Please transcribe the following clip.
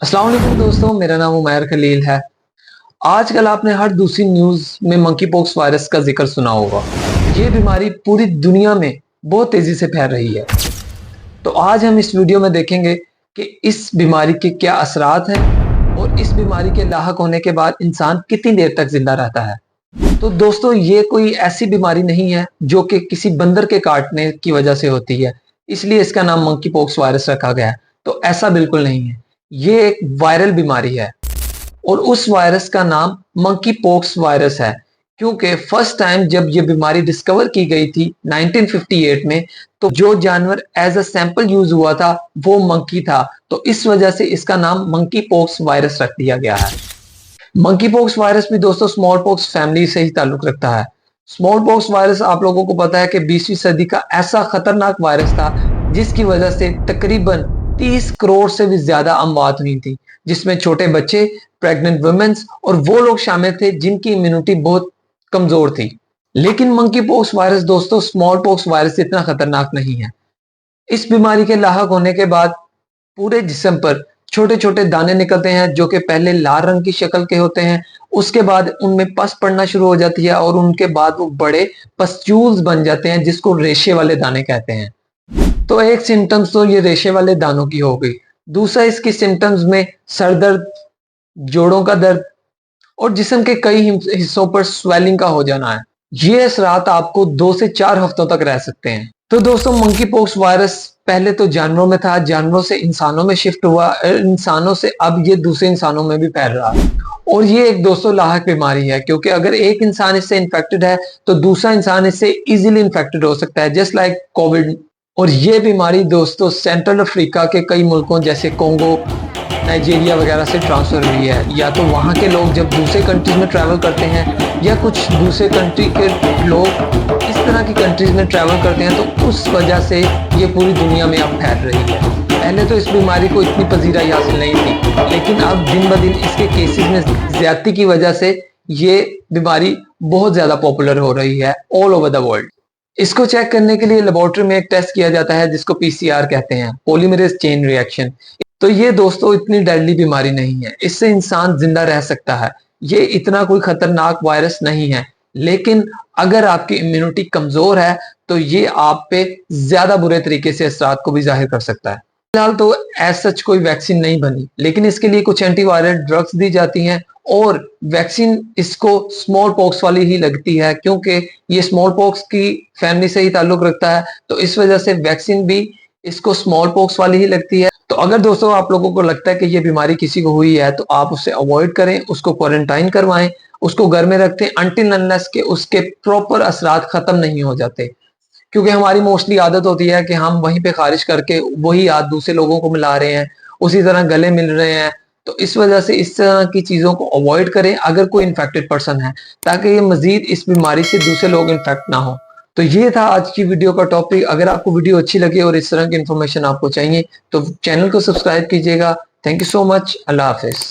अस्सलाम वालेकुम दोस्तों, मेरा नाम उमैर खलील है। आजकल आपने हर दूसरी न्यूज में मंकी पॉक्स वायरस का जिक्र सुना होगा। ये बीमारी पूरी दुनिया में बहुत तेजी से फैल रही है। तो आज हम इस वीडियो में देखेंगे कि इस बीमारी के क्या असरात हैं और इस बीमारी के लाहक होने के बाद इंसान कितनी देर तक जिंदा रहता है। तो दोस्तों, ये कोई ऐसी बीमारी नहीं है जो कि किसी बंदर के काटने की वजह से होती है, इसलिए इसका नाम मंकी पॉक्स वायरस रखा गया है। तो ऐसा बिल्कुल नहीं है। ये एक वायरल बीमारी है और उस वायरस का नाम मंकी पॉक्स वायरस है, क्योंकि फर्स्ट टाइम जब ये बीमारी डिस्कवर की गई थी 1958 में, तो जो जानवर एज अ सैंपल यूज हुआ था वो मंकी था। तो इस वजह से इसका नाम मंकी पॉक्स वायरस रख दिया गया है। मंकी पॉक्स वायरस भी दोस्तों स्मॉल पॉक्स फैमिली से ही ताल्लुक रखता है। स्मॉल पॉक्स वायरस आप लोगों को पता है कि 20वीं सदी का ऐसा खतरनाक वायरस था जिसकी वजह से तकरीबन 30 करोड़ से भी ज्यादा अमवात हुई थी, जिसमें छोटे बच्चे, प्रेग्नेंट वुमेन्स और वो लोग शामिल थे जिनकी इम्यूनिटी बहुत कमजोर थी। लेकिन मंकी पॉक्स वायरस दोस्तों स्मॉल पॉक्स वायरस इतना खतरनाक नहीं है। इस बीमारी के लाहक होने के बाद पूरे जिस्म पर छोटे छोटे दाने निकलते हैं जो कि पहले लाल रंग की शक्ल के होते हैं। उसके बाद उनमें पस पड़ना शुरू हो जाती है और उनके बाद वो बड़े पस्ट्यूल्स बन जाते हैं जिसको रेशे वाले दाने कहते हैं। तो एक सिम्टम्स तो ये रेशे वाले दानों की हो गई। दूसरा इसकी सिम्टम्स में सर दर्द, जोड़ों का दर्द और जिस्म के कई हिस्सों पर स्वेलिंग का हो जाना है। ये असरात आपको 2 से 4 हफ्तों तक रह सकते हैं। तो दोस्तों, मंकी पॉक्स वायरस पहले तो जानवरों में था, जानवरों से इंसानों में शिफ्ट हुआ, इंसानों से अब ये दूसरे इंसानों में भी फैल रहा है। और ये एक दोस्तों लाहक बीमारी है, क्योंकि अगर एक इंसान इससे इन्फेक्टेड है तो दूसरा इंसान इससे इजीली इन्फेक्टेड हो सकता है, जस्ट लाइक कोविड। और ये बीमारी दोस्तों सेंट्रल अफ्रीका के कई मुल्कों जैसे कोंगो, नाइजीरिया वगैरह से ट्रांसफर हुई है। या तो वहाँ के लोग जब दूसरे कंट्रीज में ट्रैवल करते हैं या कुछ दूसरे कंट्री के लोग इस तरह की कंट्रीज में ट्रैवल करते हैं, तो उस वजह से ये पूरी दुनिया में अब फैल रही है। पहले तो इस बीमारी को इतनी पजीराई हासिल नहीं थी, लेकिन अब दिन ब दिन इसके केसेस में ज्यादती की वजह से ये बीमारी बहुत ज्यादा पॉपुलर हो रही है ऑल ओवर द वर्ल्ड। इसको चेक करने के लिए लेबोरेटरी में एक टेस्ट किया जाता है जिसको पीसीआर कहते हैं, पॉलीमरेज चेन रिएक्शन। तो ये दोस्तों इतनी डेडली बीमारी नहीं है, इससे इंसान जिंदा रह सकता है। ये इतना कोई खतरनाक वायरस नहीं है, लेकिन अगर आपकी इम्यूनिटी कमजोर है तो ये आप पे ज्यादा बुरे तरीके से असरात को भी जाहिर कर सकता है। फिलहाल तो एज सच कोई वैक्सीन नहीं बनी, लेकिन इसके लिए कुछ एंटीवायरल ड्रग्स दी जाती हैं और वैक्सीन इसको स्मॉल पॉक्स वाली ही लगती है, क्योंकि ये स्मॉल पॉक्स की फैमिली से ही ताल्लुक रखता है। तो इस वजह से वैक्सीन भी इसको स्मॉल पॉक्स वाली ही लगती है। तो अगर दोस्तों आप लोगों को लगता है कि ये बीमारी किसी को हुई है तो आप उसे अवॉइड करें, उसको क्वारंटाइन करवाएं, उसको घर में रखें अनटिल अनलेस के उसके प्रॉपर असरात खत्म नहीं हो जाते। क्योंकि हमारी मोस्टली आदत होती है कि हम वहीं पे खारिज करके वही याद दूसरे लोगों को मिला रहे हैं, उसी तरह गले मिल रहे हैं। तो इस वजह से इस तरह की चीजों को अवॉइड करें अगर कोई इन्फेक्टेड पर्सन है, ताकि ये मजीद इस बीमारी से दूसरे लोग इन्फेक्ट ना हो। तो ये था आज की वीडियो का टॉपिक। अगर आपको वीडियो अच्छी लगी और इस तरह की इन्फॉर्मेशन आपको चाहिए तो चैनल को सब्सक्राइब कीजिएगा। Thank you so much. Allah Hafiz.